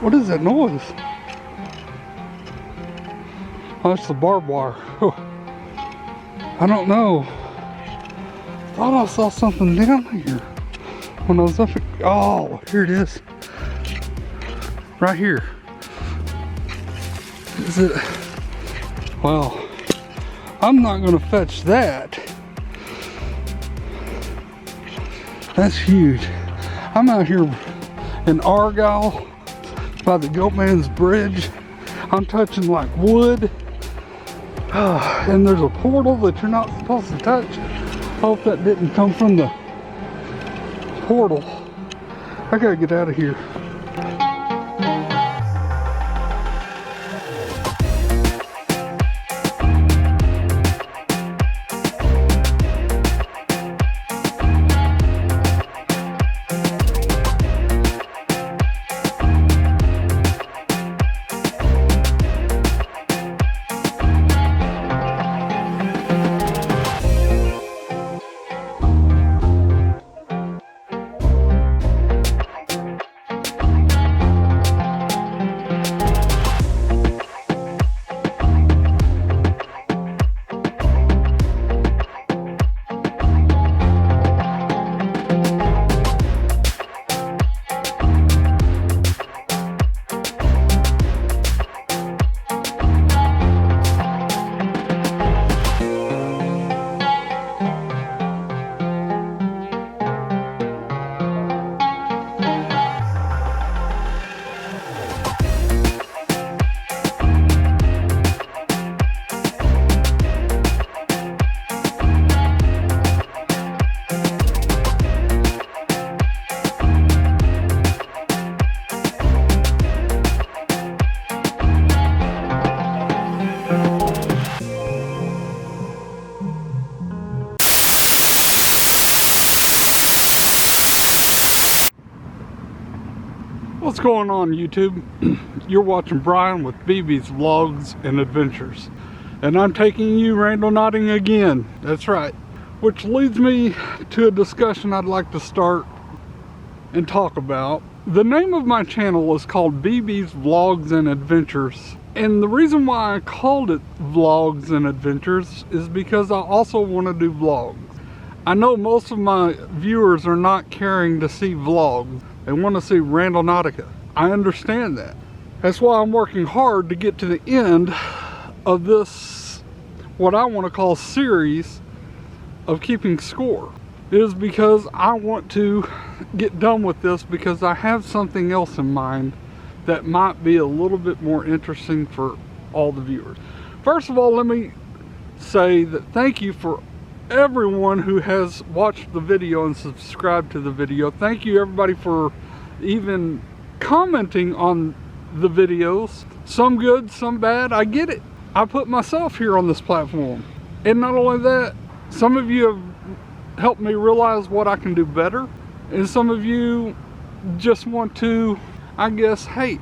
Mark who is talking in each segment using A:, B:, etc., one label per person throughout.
A: What is that noise? Oh, it's the barbed wire. I don't know. Thought I saw something down here when I was up. Oh, here it is. Right here. Is it? Well, I'm not gonna fetch that. That's huge. I'm out here in Argyle by the Goatman's Bridge. I'm touching like wood. And there's a portal that you're not supposed to touch. Hope that didn't come from the portal. I gotta get out of here. What's going on, YouTube? You're watching Brian with BB's Vlogs and Adventures, and I'm taking you randonauting again. That's right. Which leads me to a discussion I'd like to start and talk about. The name of my channel is called BB's Vlogs and Adventures, and the reason why I called it Vlogs and Adventures is because I also want to do vlogs. I know most of my viewers are not caring to see vlogs. They want to see Randonautica. I understand that. That's why I'm working hard to get to the end of this, what I want to call series of keeping score. It is because I want to get done with this because I have something else in mind that might be a little bit more interesting for all the viewers. First of all, let me say that thank you for everyone who has watched the video and subscribed to the video. Thank you everybody for even commenting on the videos. Some good, some bad. I get it. I put myself here on this platform. And not only that, some of you have helped me realize what I can do better. And some of you just want to, I guess, hate.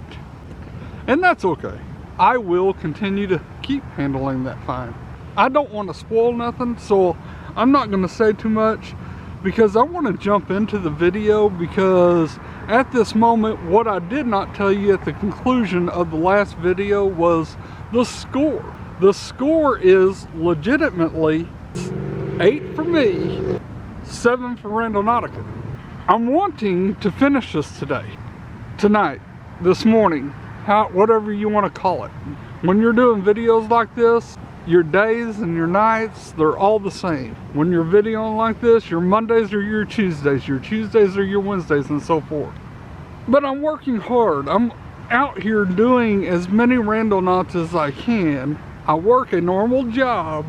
A: And that's okay. I will continue to keep handling that fine. I don't want to spoil nothing, so I'm not going to say too much because I want to jump into the video, because at this moment, what I did not tell you at the conclusion of the last video was the score. The score is legitimately 8 for me, 7 for Randonautica. I'm wanting to finish this today, tonight, this morning, whatever you want to call it. When you're doing videos like this, your days and your nights, they're all the same. When you're videoing like this, your Mondays are your Tuesdays are your Wednesdays, and so forth. But I'm working hard. I'm out here doing as many randonauts as I can. I work a normal job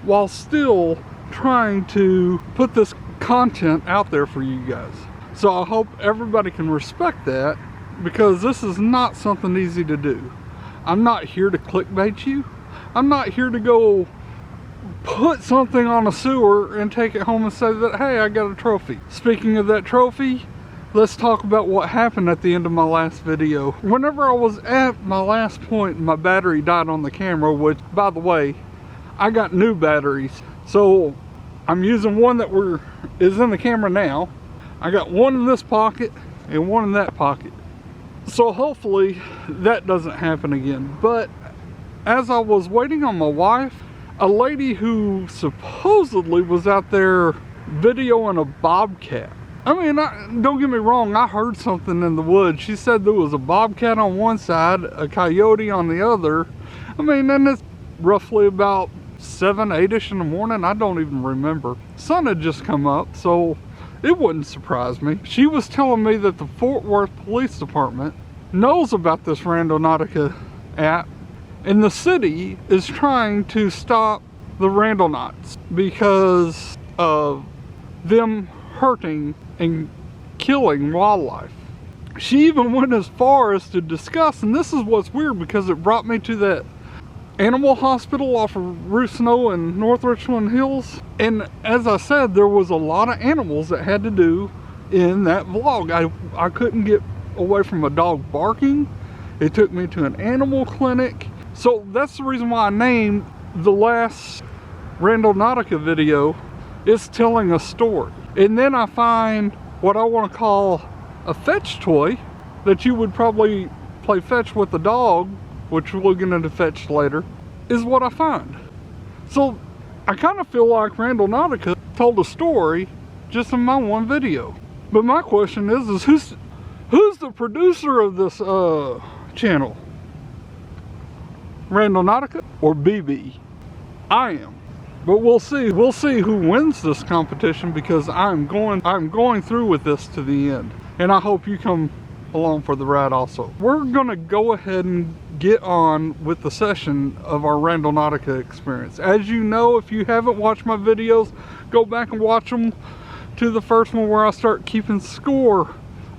A: while still trying to put this content out there for you guys. So I hope everybody can respect that, because this is not something easy to do. I'm not here to clickbait you. I'm not here to go put something on a sewer and take it home and say that, hey, I got a trophy. Speaking of that trophy, let's talk about what happened at the end of my last video. Whenever I was at my last point, my battery died on the camera, which, by the way, I got new batteries. So I'm using one that is in the camera now. I got one in this pocket and one in that pocket. So hopefully that doesn't happen again. But as I was waiting on my wife, a lady who supposedly was out there videoing a bobcat. I mean, don't get me wrong, I heard something in the woods. She said there was a bobcat on one side, a coyote on the other. I mean, and it's roughly about 7, 8-ish in the morning. I don't even remember. Sun had just come up, so it wouldn't surprise me. She was telling me that the Fort Worth Police Department knows about this Randonautica app, and the city is trying to stop the Randonauts because of them hurting and killing wildlife. She even went as far as to discuss, and this is what's weird because it brought me to that animal hospital off of Roanoke and North Richland Hills, and as I said, there was a lot of animals that had to do in that vlog. I couldn't get away from a dog barking. It took me to an animal clinic. So that's the reason why I named the last Randonautica video is telling a story. And then I find what I want to call a fetch toy that you would probably play fetch with a dog, which we'll get into fetch later, is what I find. So I kind of feel like Randonautica told a story just in my one video. But my question is who's the producer of this channel? Randonautica or BB? I am. But we'll see. We'll see who wins this competition because I'm going through with this to the end. And I hope you come along for the ride also. We're gonna go ahead and get on with the session of our Randonautica experience. As you know, if you haven't watched my videos, go back and watch them to the first one where I start keeping score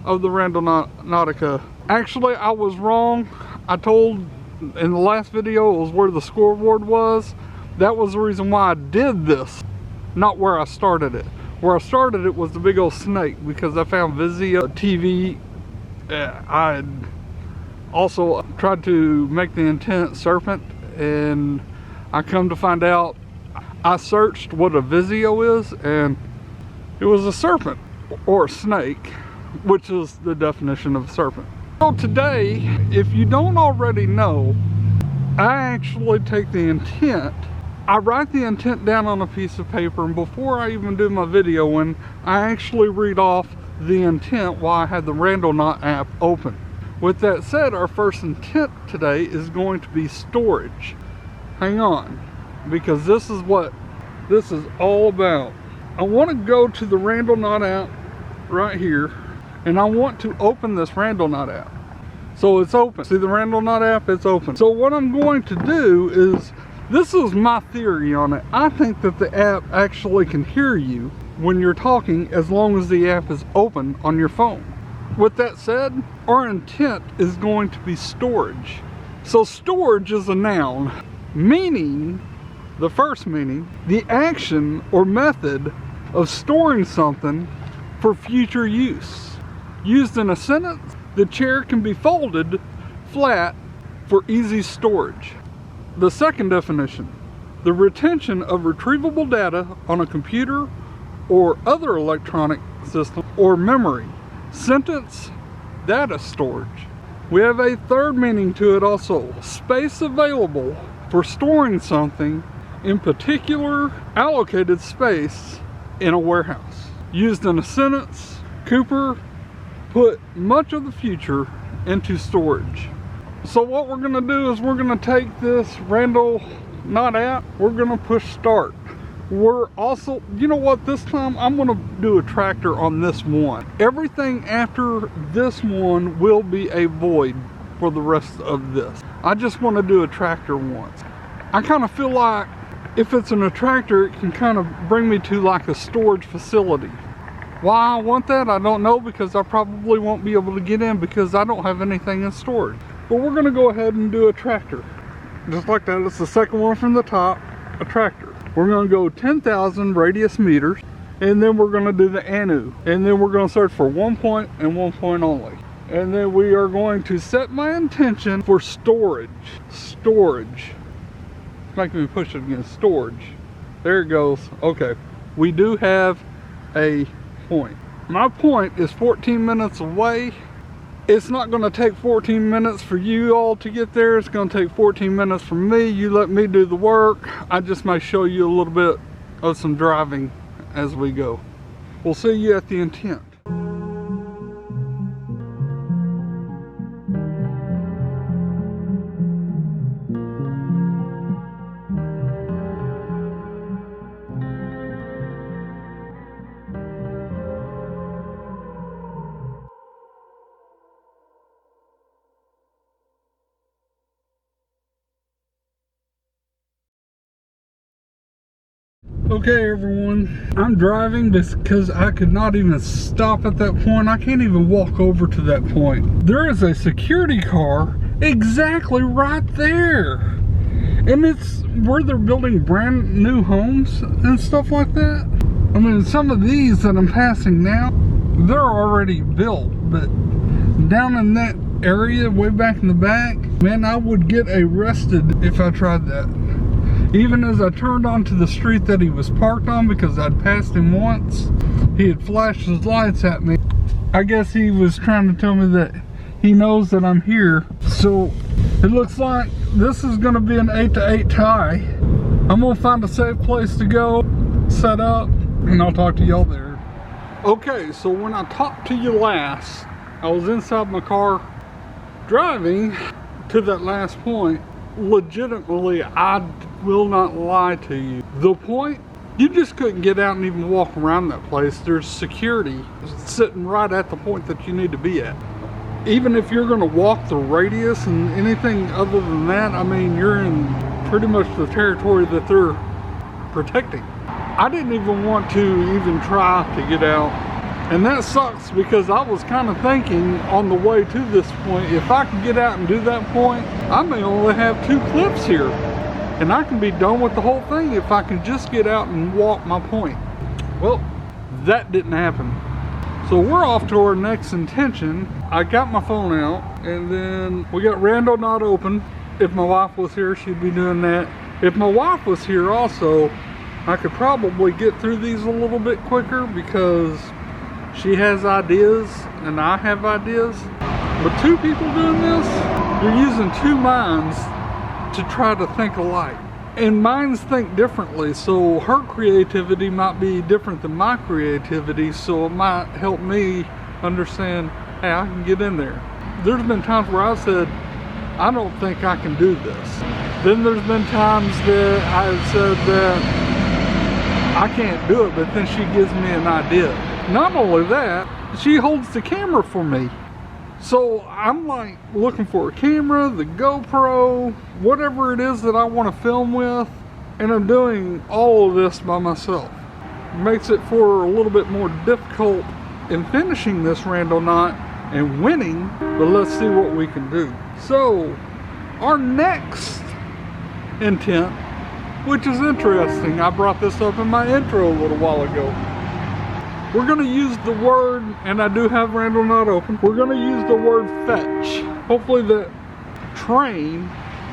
A: of the Randonautica. Actually, I was wrong. I told in the last video it was where the scoreboard was. That was the reason why I did this, not where I started it. Where I started it was the big old snake because I found Vizio TV. I had also tried to make the intent serpent, and I come to find out I searched what a Vizio is, and it was a serpent or a snake, which is the definition of a serpent. So today, if you don't already know, I actually take the intent. I write the intent down on a piece of paper, and before I even do my video, and I actually read off the intent while I had the Randonaut app open. With that said, our first intent today is going to be storage. Hang on, because this is what this is all about. I want to go to the Randonaut app right here, and I want to open this Randonaut app. So it's open. See the Randonaut app? It's open. So what I'm going to do is, this is my theory on it. I think that the app actually can hear you when you're talking as long as the app is open on your phone. With that said, our intent is going to be storage. So storage is a noun, meaning, the first meaning, the action or method of storing something for future use. Used in a sentence, the chair can be folded flat for easy storage. The second definition, the retention of retrievable data on a computer or other electronic system or memory. Sentence, data storage. We have a third meaning to it also, space available for storing something, in particular allocated space in a warehouse. Used in a sentence, Cooper put much of the future into storage. So what we're going to do is we're going to take this Randonautica app, we're going to push start. We're also, you know what, this time I'm going to do a tractor on this one. Everything after this one will be a void for the rest of this. I just want to do a tractor once. I kind of feel like if it's an attractor, it can kind of bring me to like a storage facility. Why I want that, I don't know, because I probably won't be able to get in because I don't have anything in storage. But we're going to go ahead and do a tractor. Just like that, it's the second one from the top, a tractor. We're going to go 10,000 radius meters, and then we're going to do the ANU. And then we're going to search for 1 point and 1 point only. And then we are going to set my intention for storage. Storage. It's making me push it again. Storage. There it goes. Okay. We do have a point. My point is 14 minutes away, It's not going to take 14 minutes for you all to get there. It's going to take 14 minutes for me. You let me do the work. I just may show you a little bit of some driving as we go. We'll see you at the intent. Okay everyone, I'm driving because I could not even stop at that point. I can't even walk over to that point. There is a security car exactly right there. And it's where they're building brand new homes and stuff like that. I mean, some of these that I'm passing now, they're already built, but down in that area way back in the back, man, I would get arrested if I tried that. Even as I turned onto the street that he was parked on, because I'd passed him once, he had flashed his lights at me. I guess he was trying to tell me that he knows that I'm here. So it looks like this is going to be an 8 to 8 tie. I'm going to find a safe place to go, set up, and I'll talk to y'all there. Okay, so when I talked to you last, I was inside my car driving to that last point. Legitimately, I will not lie to you. The point, you just couldn't get out and even walk around that place. There's security sitting right at the point that you need to be at. Even if you're going to walk the radius and anything other than that, I mean, you're in pretty much the territory that they're protecting. I didn't even want to even try to get out. And that sucks, because I was kind of thinking on the way to this point, if I can get out and do that point, I may only have 2 clips here. And I can be done with the whole thing if I can just get out and walk my point. Well, that didn't happen. So we're off to our next intention. I got my phone out, and then we got Randall not open. If my wife was here, she'd be doing that. If my wife was here also, I could probably get through these a little bit quicker, because she has ideas and I have ideas. But 2 people doing this, you're using 2 minds to try to think alike. And minds think differently, so her creativity might be different than my creativity, so it might help me understand, hey, I can get in there. There's been times where I said, I don't think I can do this. Then there's been times that I said that I can't do it, but then she gives me an idea. Not only that, she holds the camera for me. So I'm like looking for a camera, the GoPro, whatever it is that I want to film with, and I'm doing all of this by myself. Makes it for a little bit more difficult in finishing this Randonaut and winning, but let's see what we can do. So our next intent, which is interesting, I brought this up in my intro a little while ago. We're going to use the word, and I do have Randonautica open, we're going to use the word fetch. Hopefully the train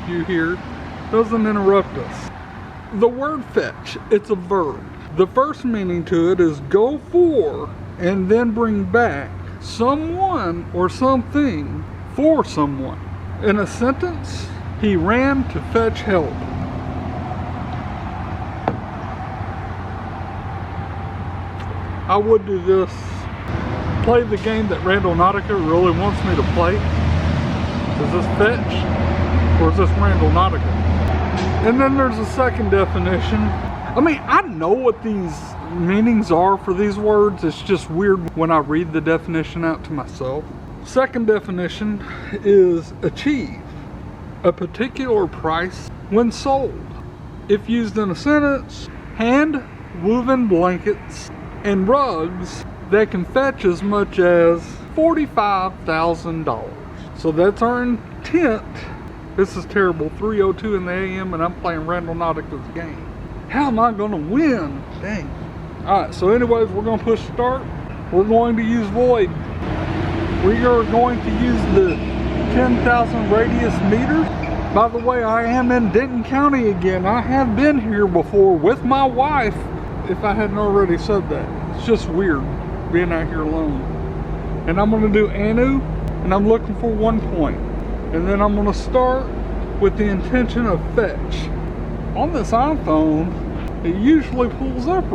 A: you hear doesn't interrupt us. The word fetch, it's a verb. The first meaning to it is go for and then bring back someone or something for someone. In a sentence, he ran to fetch help. I would do this, play the game that Randonautica really wants me to play. Is this fetch or is this Randonautica? And then there's a second definition. I mean, I know what these meanings are for these words. It's just weird when I read the definition out to myself. Second definition is achieve a particular price when sold. If used in a sentence, hand woven blankets and rugs that can fetch as much as $45,000. So that's our intent. This is terrible, 3:02 in the AM, and I'm playing Randonautica's game. How am I gonna win? Dang. Alright, so anyways, we're gonna push start. We're going to use void. We are going to use the 10,000 radius meter. By the way, I am in Denton County again. I have been here before with my wife, if I hadn't already said that. It's just weird being out here alone. And I'm going to do Anu, and I'm looking for 1 point. And then I'm gonna start with the intention of fetch. On this iPhone, it usually pulls up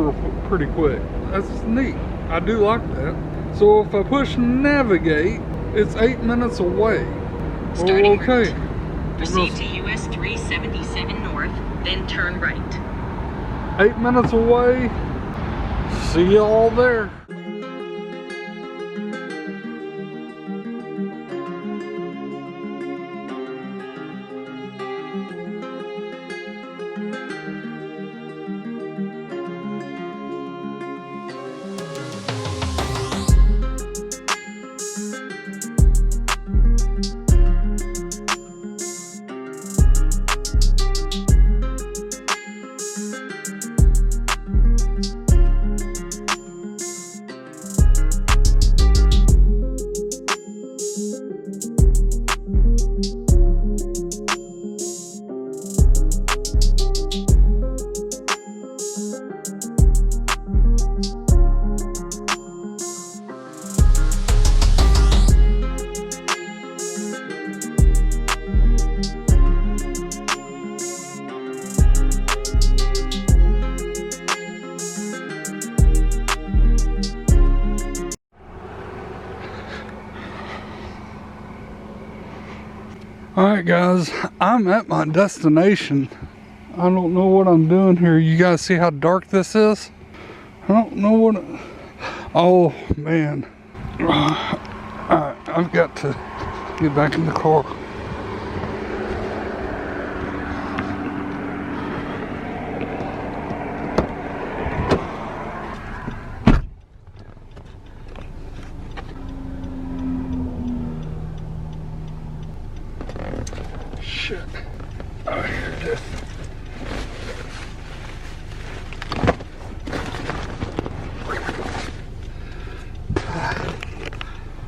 A: pretty quick. That's neat. I do like that. So if I push navigate, it's 8 minutes away.
B: Starting
A: okay.
B: Route. Proceed to US 377 North, then turn right.
A: 8 minutes away. See you all there. Alright guys, I'm at my destination. I don't know what I'm doing here. You guys see how dark this is? I don't know what... Oh man. Alright, I've got to get back in the car. Shit. Oh, here it is.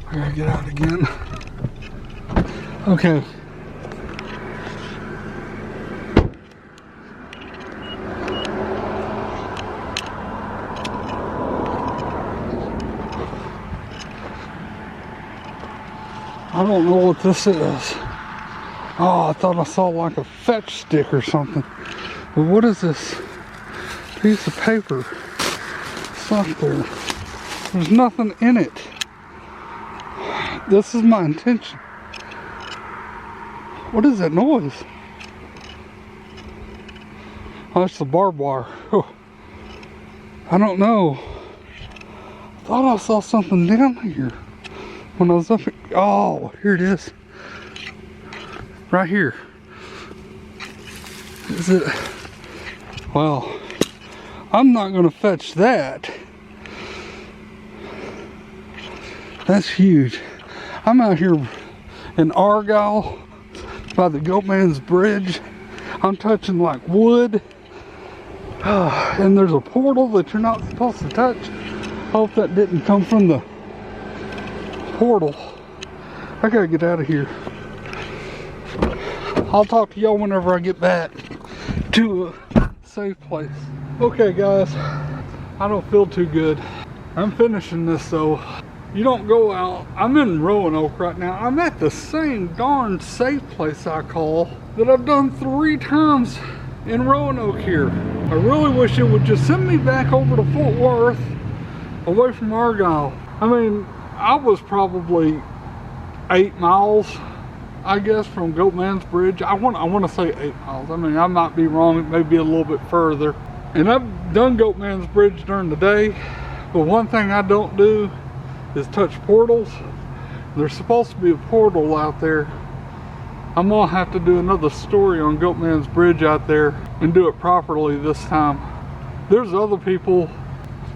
A: I gotta get out again. Okay. I don't know what this is. Oh, I thought I saw like a fetch stick or something. But what is this piece of paper? It's not there. There's nothing in it. This is my intention. What is that noise? Oh, it's the barbed wire. Oh. I don't know. I thought I saw something down here when I was up here. Oh, here it is. Right here. Is it? Well, I'm not gonna fetch that. That's huge. I'm out here in Argyle by the Goatman's Bridge. I'm touching like wood. And there's a portal that you're not supposed to touch. Hope that didn't come from the portal. I gotta get out of here. I'll talk to y'all whenever I get back to a safe place. Okay guys, I don't feel too good. I'm finishing this though. You don't go out. I'm in Roanoke right now. I'm at the same darn safe place I call that I've done 3 times in Roanoke here. I really wish it would just send me back over to Fort Worth, away from Argyle. I mean, I was probably 8 miles, I guess, from Goatman's Bridge. I want to say 8 miles. I mean, I might be wrong. It may be a little bit further. And I've done Goatman's Bridge during the day, but one thing I don't do is touch portals. There's supposed to be a portal out there. I'm gonna have to do another story on Goatman's Bridge out there and do it properly this time. There's other people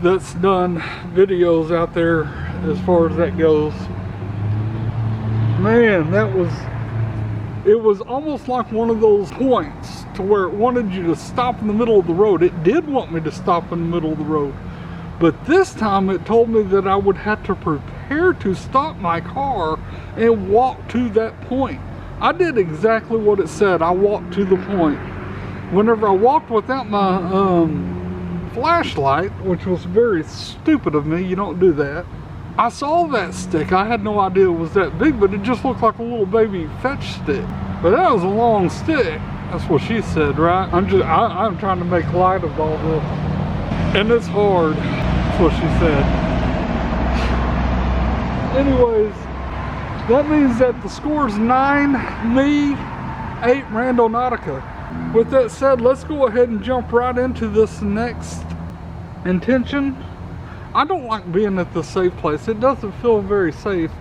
A: that's done videos out there as far as that goes. Man, it was almost like one of those points to where it wanted you to stop in the middle of the road. It did want me to stop in the middle of the road, but this time it told me that I would have to prepare to stop my car and walk to that point. I did exactly what it said. I walked to the point. Whenever I walked without my flashlight, which was very stupid of me, you don't do that. I saw that stick. I had no idea it was that big, but it just looked like a little baby fetch stick. But that was a long stick. That's what she said, right? I'm trying to make light of all this. And it's hard. That's what she said. Anyways, that means that the score's 9, me, 8, Randonautica. With that said, let's go ahead and jump right into this next intention. I don't like being at the safe place. It doesn't feel very safe.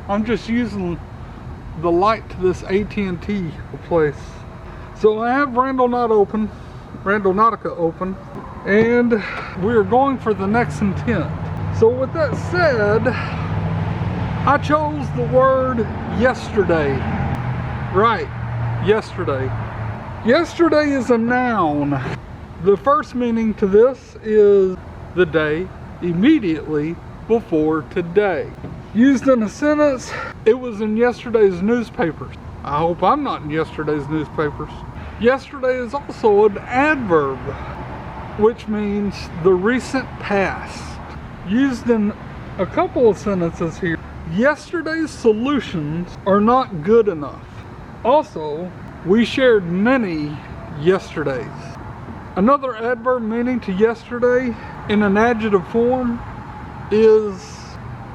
A: I'm just using the light to this AT&T place. So I have Randonautica open, and we are going for the next intent. So with that said, I chose the word yesterday. Right, yesterday. Yesterday is a noun. The first meaning to this is the day immediately before today. Used in a sentence, it was in yesterday's newspapers. I hope I'm not in yesterday's newspapers. Yesterday is also an adverb, which means the recent past. Used in a couple of sentences here. Yesterday's solutions are not good enough. Also, we shared many yesterdays. Another adverb meaning to yesterday in an adjective form is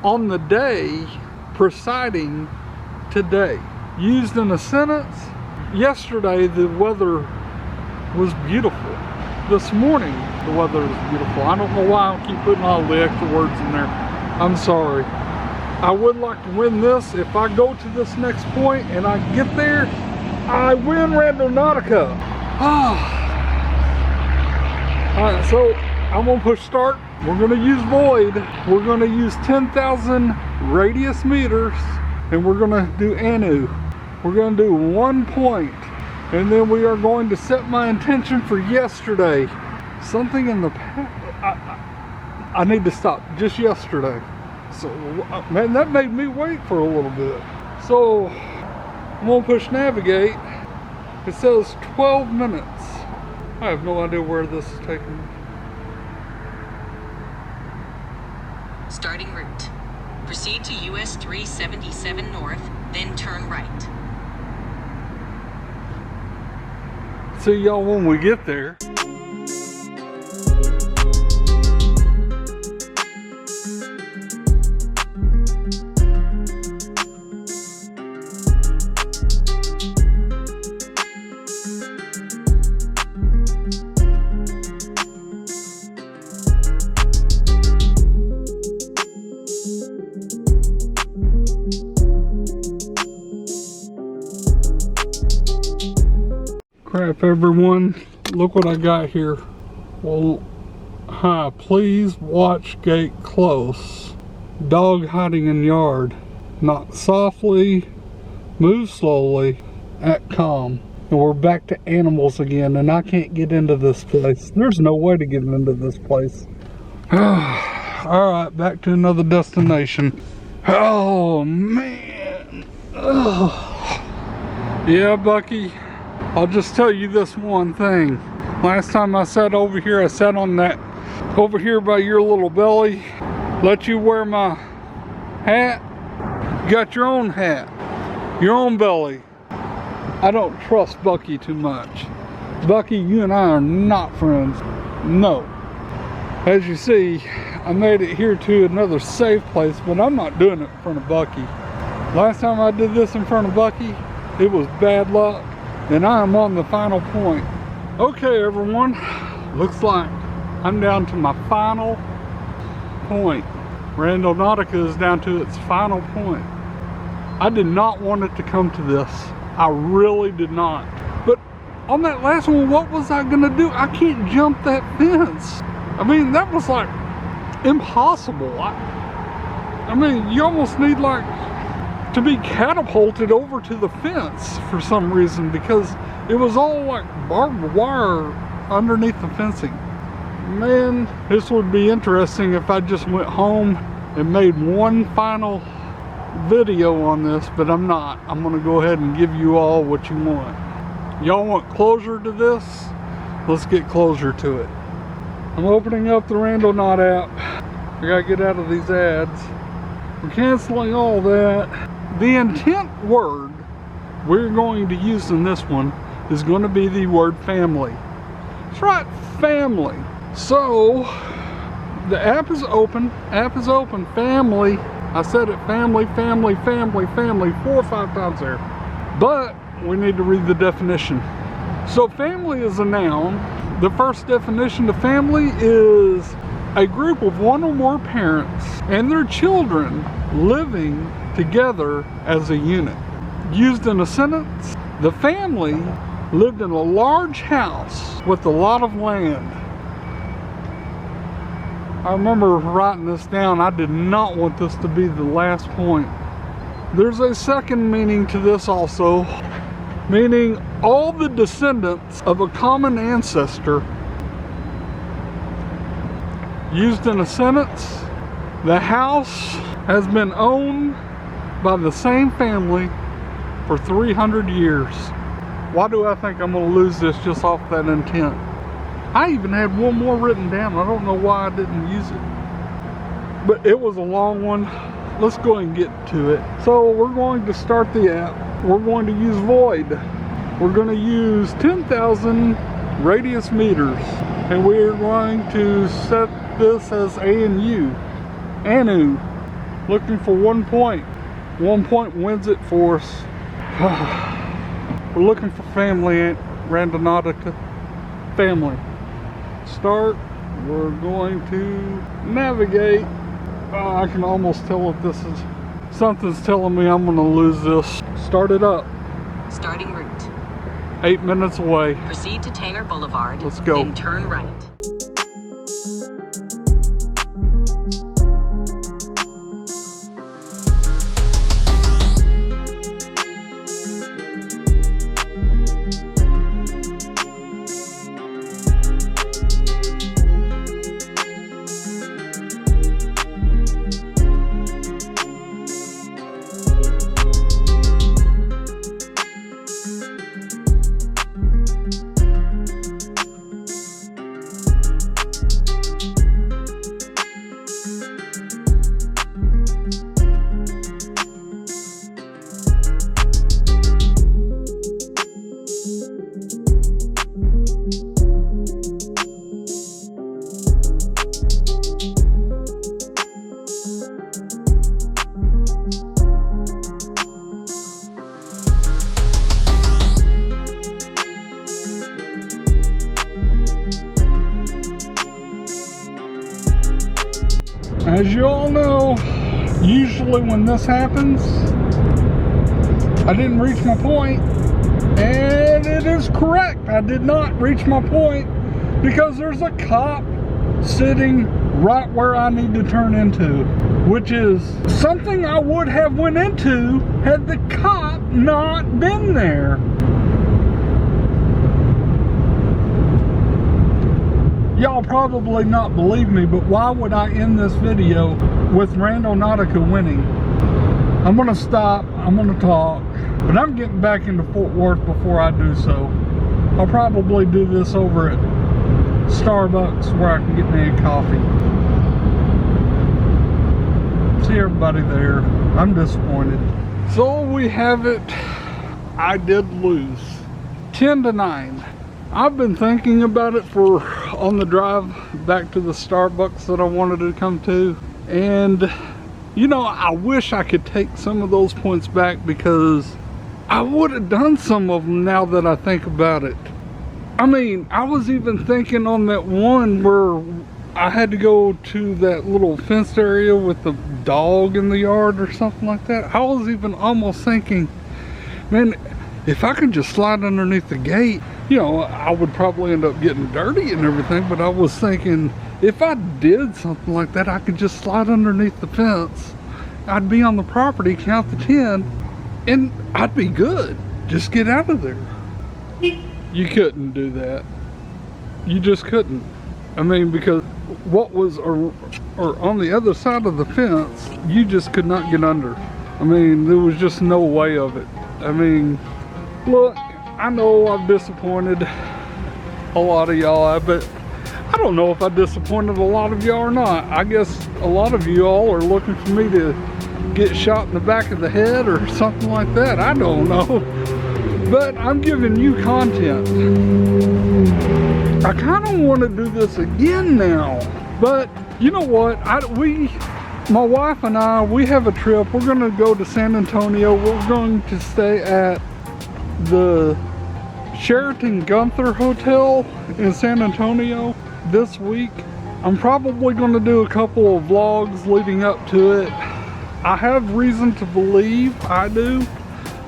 A: on the day preceding today. Used in a sentence, yesterday the weather was beautiful. This morning the weather was beautiful. I don't know why I keep putting all the extra words in there. I'm sorry. I would like to win this. If I go to this next point and I get there, I win Randonautica. Alright, so I'm gonna push start. We're gonna use void. We're gonna use 10,000 radius meters, and we're gonna do anu. We're gonna do 1 point, and then we are going to set my intention for yesterday. Something in the past. I need to stop. Just yesterday. So, man, that made me wait for a little bit. So, I'm gonna push navigate. It says 12 minutes. I have no idea where this is taking me.
B: Starting route. Proceed to US 377 north, then turn right.
A: See y'all when we get there. Crap, everyone, look what I got here. Well, hi, please watch gate close. Dog hiding in yard. Knock softly, move slowly, act calm. And we're back to animals again, and I can't get into this place. There's no way to get into this place. Alright, back to another destination. Oh, man. Ugh. Yeah, Bucky. I'll just tell you this one thing. Last time I sat over here, I sat on that over here by your little belly. Let you wear my hat. You got your own hat, your own belly. I don't trust Bucky too much. Bucky, you and I are not friends. No. As you see, I made it here to another safe place, but I'm not doing it in front of Bucky. Last time I did this in front of Bucky, it was bad luck. And I am on the final point. Okay, everyone, looks like I'm down to my final point. Randonautica is down to its final point. I did not want it to come to this. I really did not. But on that last one, what was I gonna do? I can't jump that fence. I mean, that was like impossible. I mean, you almost need like to be catapulted over to the fence for some reason, because it was all like barbed wire underneath the fencing. Man, this would be interesting if I just went home and made one final video on this, but I'm not. I'm gonna go ahead and give you all what you want. Y'all want closure to this? Let's get closure to it. I'm opening up the Randonaut app. I gotta get out of these ads. We're canceling all that. The intent word we're going to use in this one is going to be the word family. That's right, family. So the app is open. Family. I said it, family, 4 or 5 times there. But we need to read the definition. So family is a noun. The first definition of family is a group of one or more parents and their children living together as a unit. Used in a sentence, the family lived in a large house with a lot of land. I remember writing this down. I did not want this to be the last point. There's a second meaning to this also, meaning all the descendants of a common ancestor. Used in a sentence, the house has been owned by the same family for 300 years. Why do I think I'm going to lose this just off that intent? I even had one more written down. I don't know why I didn't use it. But it was a long one. Let's go ahead and get to it. So we're going to start the app. We're going to use void. We're going to use 10,000 radius meters. And we're going to set this as A and U. Anu. Looking for 1 point. 1 point wins it for us. We're looking for family at Randonautica. Family. Start. We're going to navigate. I can almost tell if this is something's telling me I'm going to lose this. Start it up.
B: Starting route.
A: 8 minutes away.
B: Proceed to Taylor Boulevard.
A: Let's go.
B: Then turn right.
A: As you all know, usually when this happens, I didn't reach my point, and it is correct. I did not reach my point because there's a cop sitting right where I need to turn into, which is something I would have went into had the cop not been there. Y'all probably not believe me, but why would I end this video with Randonautica winning? I'm gonna stop, I'm gonna talk, but I'm getting back into Fort Worth before I do so. I'll probably do this over at Starbucks where I can get me a coffee. See everybody there. I'm disappointed. So we have it. I did lose. 10-9. I've been thinking about it for on the drive back to the Starbucks that I wanted to come to, and you know, I wish I could take some of those points back because I would have done some of them now that I think about it. I mean, I was even thinking on that one where I had to go to that little fenced area with the dog in the yard or something like that. I was even almost thinking, man, if I could just slide underneath the gate, you know, I would probably end up getting dirty and everything, but I was thinking if I did something like that, I could just slide underneath the fence. I'd be on the property, count the 10, and I'd be good. Just get out of there. You couldn't do that. You just couldn't. I mean, because what was or on the other side of the fence, you just could not get under. I mean, there was just no way of it. I mean, look, I know I've disappointed a lot of y'all, but I don't know if I disappointed a lot of y'all or not. I guess a lot of you all are looking for me to get shot in the back of the head or something like that. I don't know. But I'm giving you content. I kind of want to do this again now. But you know what? My wife and I, we have a trip. We're going to go to San Antonio. We're going to stay at the Sheraton Gunther Hotel in San Antonio this week. I'm probably going to do a couple of vlogs leading up to it. I have reason to believe, I do,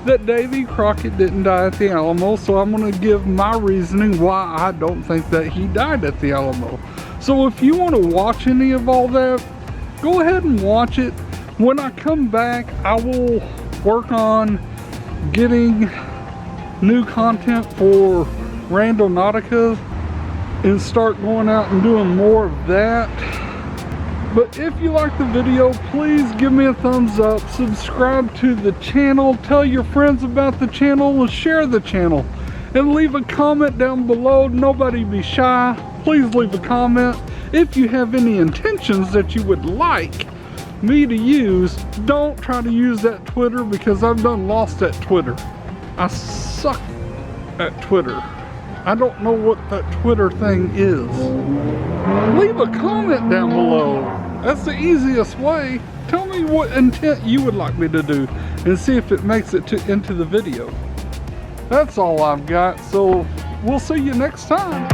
A: that Davy Crockett didn't die at the Alamo, so I'm going to give my reasoning why I don't think that he died at the Alamo. So if you want to watch any of all that, go ahead and watch it. When I come back, I will work on getting new content for Randonautica and start going out and doing more of that. But if you like the video, please give me a thumbs up, subscribe to the channel, tell your friends about the channel, and share the channel. And leave a comment down below. Nobody be shy. Please leave a comment. If you have any intentions that you would like me to use, don't try to use that Twitter, because I've done lost that Twitter. I suck at Twitter. I don't know what that Twitter thing is. Leave a comment down below. That's the easiest way. Tell me what intent you would like me to do and see if it makes it into the video. That's all I've got, so we'll see you next time.